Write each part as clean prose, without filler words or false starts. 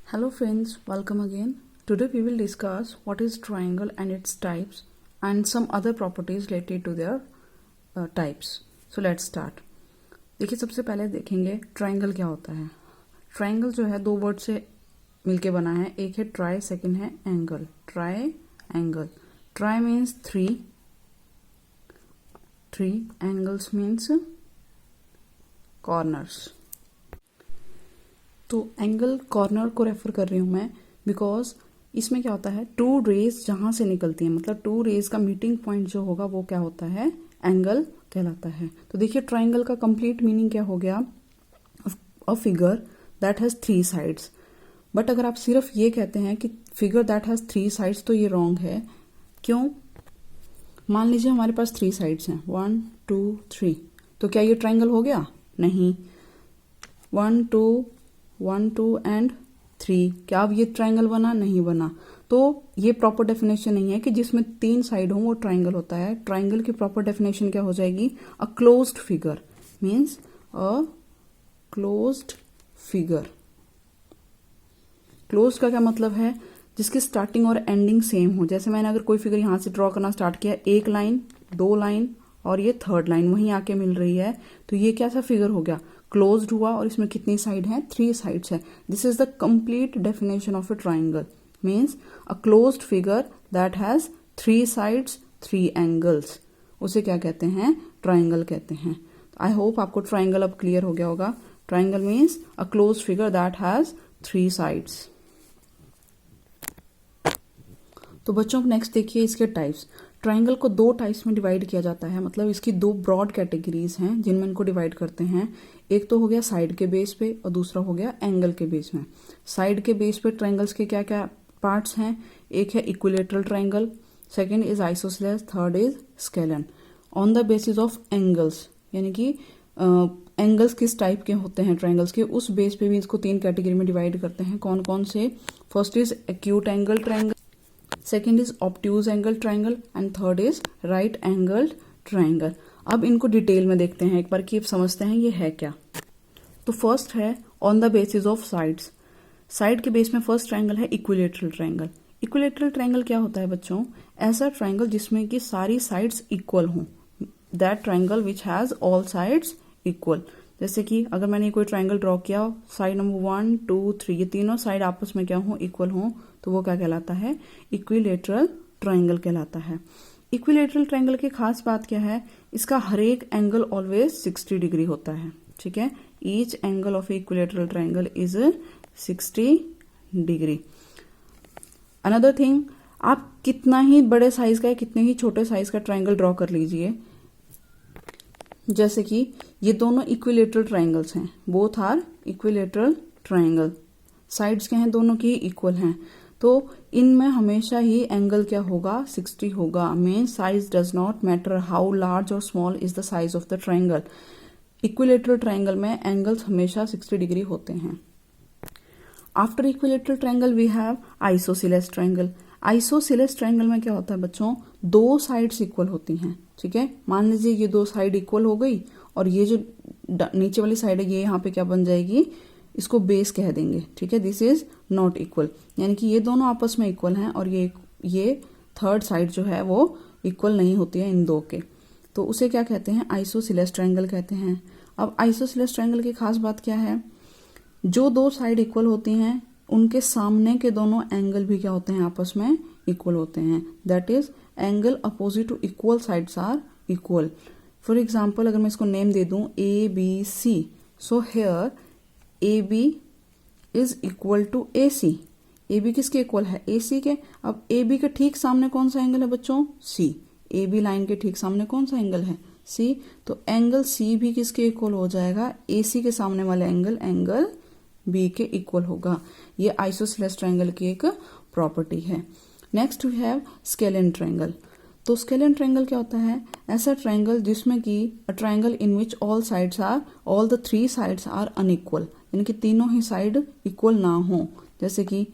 Hello friends, welcome again. Today we will discuss what is triangle and its types and some other properties related to their types. So let's start. देखिए सबसे पहले देखेंगे triangle क्या होता है. Triangle जो है दो वर्ड से मिलके बना है. एक है ट्राई, सेकंड है angle. Try angle. Try means three angles means corners. तो एंगल कॉर्नर को रेफर कर रही हूं मैं बिकॉज इसमें क्या होता है, टू रेज जहां से निकलती है, मतलब टू रेज का मीटिंग पॉइंट जो होगा वो क्या होता है, एंगल कहलाता है. तो देखिए ट्राइंगल का कंप्लीट मीनिंग क्या हो गया, a figure that has three sides. But अगर आप सिर्फ ये कहते हैं कि figure that has three sides तो ये रॉन्ग है. क्यों? मान लीजिए हमारे पास थ्री साइड्स हैं, 1 2 3. तो क्या ये ट्राइंगल हो गया? नहीं. 1 2 एंड 3, क्या अब ये ट्राइंगल बना? नहीं बना. तो ये प्रॉपर डेफिनेशन नहीं है कि जिसमें तीन साइड हो वो ट्राइंगल होता है. ट्राइंगल की प्रॉपर डेफिनेशन क्या हो जाएगी, a closed figure means a closed figure. Closed का क्या मतलब है, जिसकी स्टार्टिंग और एंडिंग सेम हो. जैसे मैंने अगर कोई फिगर यहां से ड्रॉ करना स्टार्ट किया, एक लाइन, दो लाइन और ये थर्ड लाइन वहीं आके मिल रही है, तो ये कैसा फिगर हो गया, क्लोज्ड हुआ. और इसमें कितनी साइड है, थ्री साइड्स है. This is the complete definition of a triangle. Means a closed figure that has three sides, three angles, उसे क्या कहते हैं, ट्राइंगल कहते हैं. आई होप आपको ट्राइंगल अब क्लियर हो गया होगा. Triangle means a closed figure that has three sides. तो बच्चों नेक्स्ट देखिए इसके टाइप्स. ट्राइंगल को दो टाइप्स में डिवाइड किया जाता है, मतलब इसकी दो ब्रॉड कैटेगरीज हैं जिनमें इनको डिवाइड करते हैं. एक तो हो गया साइड के बेस पे और दूसरा हो गया एंगल के बेस में. साइड के बेस पे ट्राइंगल्स के क्या क्या पार्ट्स हैं, एक है equilateral triangle, second is isosceles, third is scalene. On the basis of angles, यानी कि एंगल्स किस टाइप के होते हैं ट्राइंगल्स के, उस बेस पे भी इसको तीन कैटेगरी में डिवाइड करते हैं. कौन कौन से? First is acute angle triangle, second is obtuse angle triangle and third is right angled triangle. अब इनको डिटेल में देखते हैं एक बार कि समझते हैं ये है क्या. तो फर्स्ट है on the basis of sides. Side के बेस में फर्स्ट ट्राइंगल है इक्विलेटरल ट्राइंगल. इक्विलेटरल ट्राइंगल क्या होता है बच्चों, ऐसा ट्राइंगल जिसमें कि सारी साइड्स इक्वल हों. That triangle which has all sides equal. जैसे कि अगर मैंने कोई ट्राइंगल ड्रॉ किया, साइड नंबर 1 2 3 ये तीनों साइड आपस में क्या हो, इक्वल हो, तो वो क्या कहलाता है, इक्विलेटरल ट्राइंगल कहलाता है. इक्विलेटरल ट्राइंगल की खास बात क्या है, इसका हर एक एंगल ऑलवेज 60 डिग्री होता है. ठीक है, each angle of equilateral triangle is 60 degree. Another thing, आप कितना ही बड़े साइज का या कितने ही छोटे साइज का ट्राइंगल ड्रॉ कर लीजिए, जैसे कि ये दोनों इक्विलेटरल ट्राइंगल्स हैं, both are equilateral triangle, sides के हैं दोनों की इक्वल हैं, तो इनमें हमेशा ही एंगल क्या होगा, 60 होगा. Mean size does not matter how large और small is the size of the triangle. Equilateral triangle में एंगल्स हमेशा 60 डिग्री होते हैं. After equilateral triangle we have isosceles triangle. Isosceles triangle में क्या होता है बच्चों, दो साइड्स इक्वल होती हैं. ठीक है, मान लीजिए ये दो साइड इक्वल हो गई और ये जो नीचे वाली साइड है ये यहाँ पे क्या बन जाएगी, इसको बेस कह देंगे. ठीक है, दिस इज नॉट इक्वल, यानी कि ये दोनों आपस में इक्वल हैं और ये थर्ड साइड जो है वो इक्वल नहीं होती है इन दो के, तो उसे क्या कहते हैं, आइसोसेलेस ट्राइंगल कहते हैं. अब आइसोसेलेस ट्राइंगल की खास बात क्या है, जो दो साइड इक्वल होती हैं उनके सामने के दोनों एंगल भी क्या होते हैं, आपस में इक्वल होते हैं. That is angle opposite to equal sides are equal. For example अगर मैं इसको नेम दे दूं ABC, so here AB is equal to AC. AB किसके इक्वल है, AC के. अब AB के ठीक सामने कौन सा एंगल है बच्चों, C. AB लाइन के ठीक सामने कौन सा एंगल है, C. तो एंगल C भी किसके इक्वल हो जाएगा, AC के सामने वाला एंगल B के इक्वल होगा. ये आइसोसेलेस ट्राइंगल की एक प्रॉपर्टी है. Next we have scalene triangle. तो स्केलन ट्राइंगल क्या होता है, ऐसा ट्राइंगल जिसमें कि a triangle in which all the three sides are unequal, यानी कि तीनों ही साइड इक्वल ना हो. जैसे कि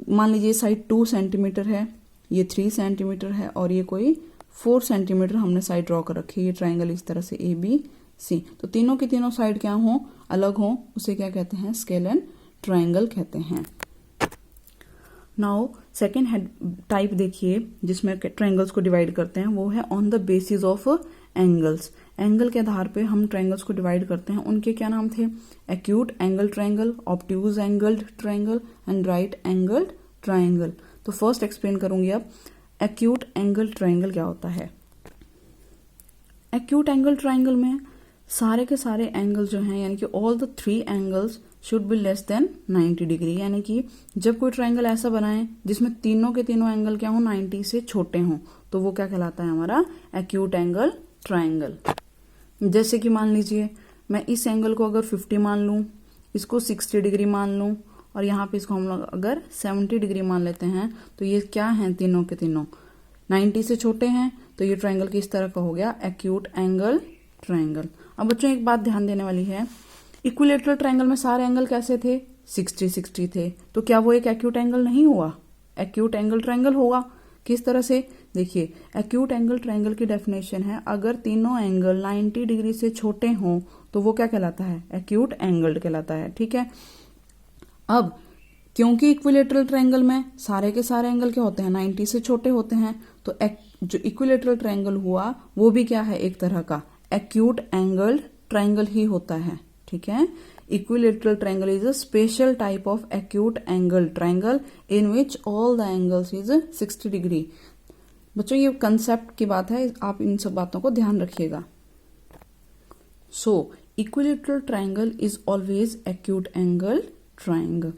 मान लीजिए साइड 2 सेंटीमीटर है, ये 3 सेंटीमीटर है और ये कोई 4 सेंटीमीटर हमने साइड ड्रॉ कर रखी है. ये ट्राइंगल इस तरह से ABC, तो तीनों की तीनों साइड क्या हो, अलग हो, उसे क्या कहते हैं, स्केलन ट्राइंगल कहते हैं. नाउ सेकेंड हेड टाइप देखिए जिसमें ट्रायंगल्स को डिवाइड करते हैं, वो है on the basis of angles. Angle के आधार पे हम ट्रायंगल्स को डिवाइड करते हैं। उनके क्या नाम थे? Acute angle triangle, obtuse angled triangle and right angled triangle. तो फर्स्ट एक्सप्लेन करूंगी अब एक्यूट एंगल ट्रायंगल क्या होता है। एक्यूट एंगल ट्रायंगल में सारे के सारे एंगल जो हैं, यानी कि all the 3 angles should be less than 90 degree. यानी कि जब कोई ट्रायंगल ऐसा बनाए जिसमें तीनों के तीनों एंगल क्या हो, 90 से छोटे हों, तो वो क्या कहलाता है? हमारा एक्यूट एंगल ट्रायंगल। जैसे कि मान लीजिए मैं इस एंगल को अगर 50 मान लूं, इसको 60 डिग्री मान लूं, और यहाँ पे इसको हम लोग अगर 70 डिग्री मान लेते हैं, तो ये क्या हैं? तीनों के तीनों 90 से छोटे हैं। तो ये ट्रायंगल किस तरह का हो गया? Acute angle triangle. अब बच्चों एक बात ध्यान देने वाली है, इक्विलेटरल ट्रायंगल में सारे एंगल कैसे थे? 60-60 थे। तो क्या वो एक एक्यूट एंगल नहीं हुआ? एक्यूट एंगल ट्रायंगल होगा। किस तरह से? देखिए, एक्यूट एंगल ट्रायंगल की डेफिनेशन है, अगर तीनों एंगल 90 डिग्री से छोटे हों तो वो क्या कहलाता है? एक्यूट एंगल कहलाता है। ठीक है। अब क्योंकि इक्विलेटरल ट्रायंगल में सारे के सारे एंगल क्या होते हैं? 90 से छोटे होते हैं, तो जो इक्विलेटरल ट्रायंगल हुआ वो भी क्या है? एक तरह का एक्यूट एंगल ट्रायंगल ही होता है। ठीक है। Equilateral triangle is a special type of acute angle triangle in which all the angles is 60 degree. बच्चों ये कंसेप्ट की बात है, आप इन सब बातों को ध्यान रखिएगा। So equilateral triangle is always acute angle triangle.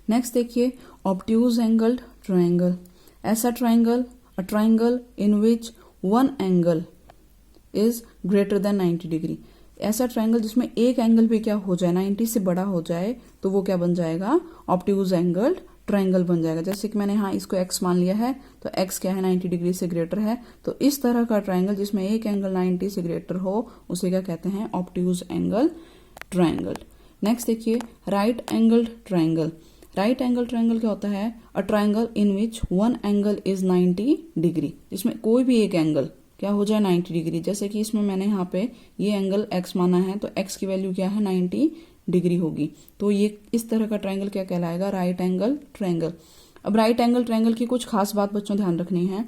Next देखिए ऑब्ट्यूज एंगल्ड ट्रायंगल। ऐसा triangle, a triangle in which one angle is greater than 90 degree. ऐसा ट्रायंगल जिसमें एक एंगल भी क्या हो जाए, 90 से बड़ा हो जाए, तो वो क्या बन जाएगा? ऑब्ट्यूज एंगल्ड ट्रायंगल बन जाएगा। जैसे कि मैंने यहाँ इसको x मान लिया है, तो x क्या है? 90 डिग्री से ग्रेटर है। तो इस तरह का ट्रायंगल जिसमें एक एंगल 90 से ग्रेटर हो, उसे क्या कहते हैं? Obtuse angle triangle. नेक्स्ट देखिए right angled triangle. Right angle triangle क्या होता है? अ triangle in which one angle is 90 degree, जिसमें कोई भी एक एंगल क्या हो जाए? 90 डिग्री। जैसे कि इसमें मैंने यहाँ पे ये एंगल x माना है, तो x की वैल्यू क्या है? 90 डिग्री होगी। तो ये इस तरह का ट्रायंगल क्या कहलाएगा? Right angle triangle. अब राइट एंगल ट्रायंगल की कुछ खास बात बच्चों ध्यान रखनी है।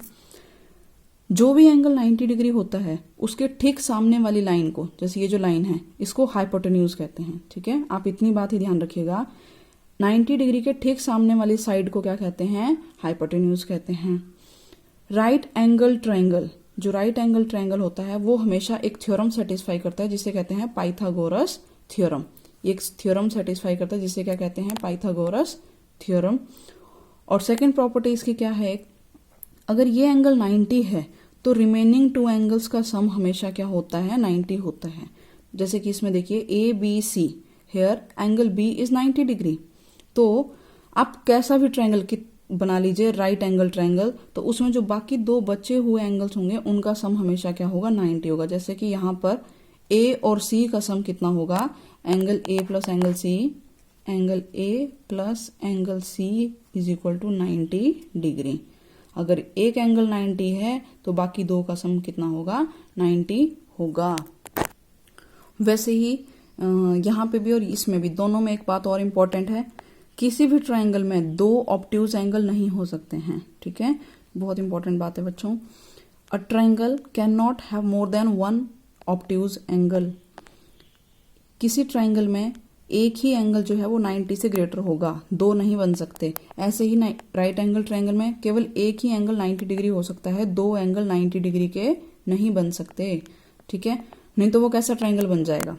जो भी एंगल 90 डिग्री होता है, उसके ठीक सामने वाली लाइन को, जैसे ये जो लाइन है, इसको हाइपोटेन्यूज कहते हैं। ठीक है, आप इतनी बात ही ध्यान रखिएगा। 90 डिग्री के ठीक सामने वाली साइड को क्या कहते हैं? हाइपोटेन्यूज कहते हैं। राइट एंगल ट्रायंगल, जो राइट एंगल ट्रायंगल होता है, वो हमेशा एक थ्योरम सेटिस्फाई करता है जिसे कहते हैं पाइथागोरस थ्योरम। एक थ्योरम सेटिस्फाई करता है जिसे क्या कहते हैं? Pythagoras theorem. और सेकंड प्रॉपर्टी इसकी क्या है? अगर ये एंगल 90 है तो रिमेनिंग 2 एंगल्स का सम हमेशा क्या होता है? 90 होता है। जैसे कि इसमें देखिए ABC, here angle B is 90 degree. तो आप कैसा भी ट्रायंगल बना लीजिए, राइट एंगल ट्रायंगल, तो उसमें जो बाकी 2 बचे हुए एंगल्स होंगे उनका सम हमेशा क्या होगा? 90 होगा। जैसे कि यहाँ पर A और C का सम कितना होगा? Angle A plus angle C, angle A plus angle C is equal to 90 degree. अगर एक एंगल 90 है तो बाकी 2 का सम कितना होगा? 90 होगा। वैसे ही यहाँ पे भी और इसमें भी, दोनों में एक बात और इम्पोर्टेंट है, किसी भी ट्रायंगल में 2 ऑब्ट्यूज एंगल नहीं हो सकते हैं। ठीक है, बहुत इंपॉर्टेंट बात है बच्चों। A triangle can not have more than 1 obtuse angle. किसी ट्रायंगल में एक ही एंगल जो है वो 90 से ग्रेटर होगा, 2 नहीं बन सकते। ऐसे ही राइट एंगल ट्रायंगल में केवल एक ही एंगल 90 डिग्री हो सकता है, 2 एंगल 90 डिग्री के नहीं बन सकते। ठीक है, नहीं तो वो कैसा ट्रायंगल बन जाएगा?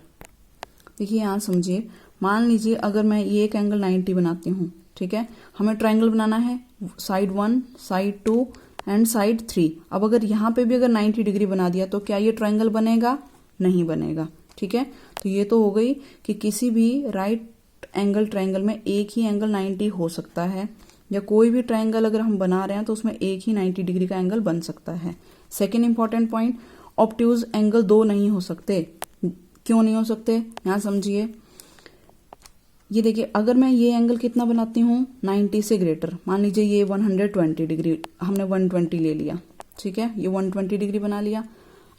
देखिए यहाँ समझिए, मान लीजिए अगर मैं ये एक एंगल 90 बनाती हूँ, ठीक है, हमें ट्रायंगल बनाना है साइड 1, साइड 2 एंड साइड 3। अब अगर यहाँ पे भी अगर 90 डिग्री बना दिया तो क्या ये ट्रायंगल बनेगा? नहीं बनेगा। ठीक है, तो ये तो हो गई कि किसी भी राइट एंगल ट्रायंगल में एक ही एंगल 90 हो सकता है, या कोई भी ट्रायंगल अगर हम बना रहे हैं तो उसमें एक ही 90 डिग्री का एंगल बन सकता है। Second important point, obtuse angle 2 नहीं हो सकते। क्यों नहीं हो सकते? यहाँ समझिए, ये देखिए, अगर मैं ये एंगल कितना बनाती हूँ 90 से ग्रेटर, मान लीजिए ये 120 डिग्री, हमने 120 ले लिया। ठीक है, ये 120 डिग्री बना लिया।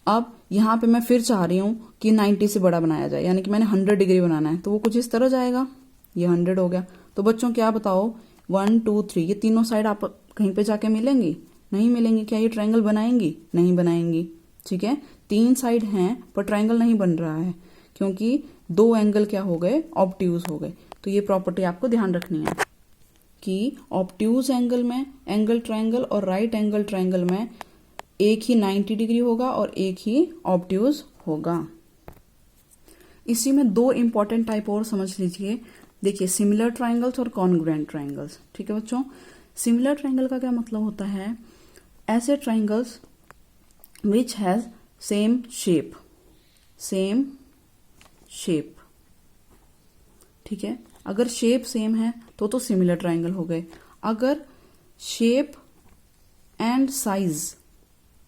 अब यहाँ पे मैं फिर चाह रही हूँ कि 90 से बड़ा बनाया जाए, यानी कि मैंने 100 डिग्री बनाना है, तो वो कुछ इस तरह जाएगा, ये 100 हो गया। तो बच्चों क्या बताओ, 1 2 3, ये तीनों साइड आप कहीं पे जाके मिलेंगी? नहीं मिलेंगी। क्या ये ट्रायंगल बनाएंगी? नहीं बनाएंगी। ठीक है, 3 साइड हैं पर ट्रायंगल नहीं बन रहा है क्योंकि 2 एंगल क्या हो गए? ऑब्ट्यूज हो गए। तो ये प्रॉपर्टी आपको ध्यान रखनी है कि ऑब्ट्यूज एंगल में एंगल ट्रायंगल और राइट एंगल ट्रायंगल में एक ही 90 डिग्री होगा और एक ही ऑब्ट्यूज होगा। इसी में 2 इंपॉर्टेंट टाइप और समझ लीजिए। देखिए, सिमिलर ट्रायंगल्स और कॉन्ग्रुएंट ट्रायंगल्स। ठीक है बच्चों, सिमिलर ट्रायंगल का क्या मतलब होता है? ऐसे triangles which has same shape, same shape. ठीक है, अगर शेप सेम है तो सिमिलर ट्रायंगल हो गए। अगर शेप एंड साइज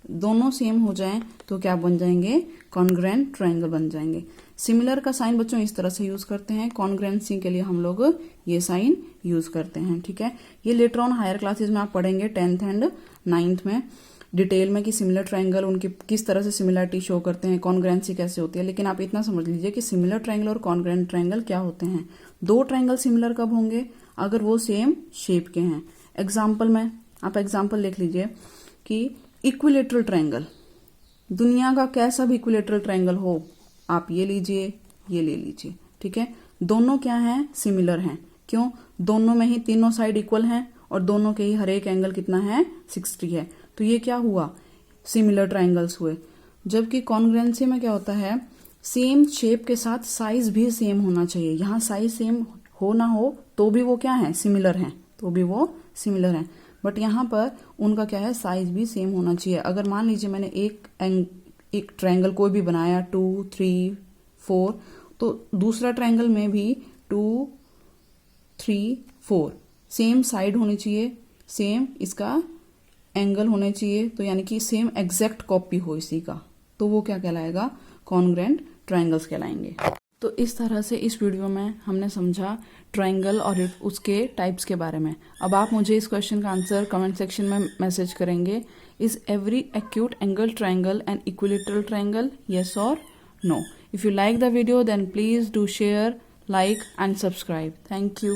दोनों सेम हो जाएं तो क्या बन जाएंगे? कॉन्ग्रुएंट ट्रायंगल बन जाएंगे। सिमिलर का साइन बच्चों इस तरह से यूज करते हैं, कॉन्ग्रुएंसी के लिए हम लोग ये साइन यूज करते हैं। ठीक है, ये लेटर ऑन हायर क्लासेस में आप पढ़ेंगे 10th एंड 9th में डिटेल में कि सिमिलर ट्रायंगल उनकी किस तरह से सिमिलरिटी शो करते हैं, कॉन्ग्रुएंसी कैसे होती है। लेकिन आप इतना समझ लीजिए कि सिमिलर ट्रायंगल और कॉन्ग्रुएंट ट्रायंगल क्या होते हैं। 2 ट्रायंगल सिमिलर कब होंगे? अगर वो सेम शेप के हैं। एग्जाम्पल में आप एग्जाम्पल लिख लीजिए कि इक्विलेटरल ट्रायंगल, दुनिया का कैसा भी इक्विलेटरल ट्रायंगल हो, आप ये लीजिए, ये ले लीजिए। ठीक है, दोनों क्या हैं? सिमिलर हैं। क्यों? दोनों में ही तीनों साइड इक्वल हैं और दोनों के ही हर एक एंगल कितना है? 60 है। तो ये क्या हुआ? सिमिलर ट्रायंगल्स हुए। जबकि कॉन्ग्रुएंसी में क्या होता है? सेम शेप के साथ साइज भी सेम होना चाहिए। यहाँ साइज सेम हो ना हो तो भी वो क्या है? सिमिलर हैं, तो भी वो सिमिलर हैं। बट यहाँ पर उनका क्या है? साइज भी सेम होना चाहिए। अगर मान लीजिए मैंने एक ट्रायंगल कोई भी बनाया 2 3 4, तो दूसरा ट्रायंगल में भी 2 3 4 सेम साइड होनी चाहिए, सेम इसका एंगल होने चाहिए, तो यानी कि सेम एग्जैक्ट कॉपी हो इसी का, तो वो क्या कहलाएगा? कॉन्ग्रुएंट ट्रायंगल्स कहलाएंगे। तो इस तरह से इस वीडियो में हमने समझा ट्रायंगल और उसके टाइप्स के बारे में। अब आप मुझे इस क्वेश्चन का आंसर कमेंट सेक्शन में मैसेज करेंगे। Is every acute angle triangle an equilateral triangle? Yes और नो। If you like the video then please do share, like and subscribe. Thank you.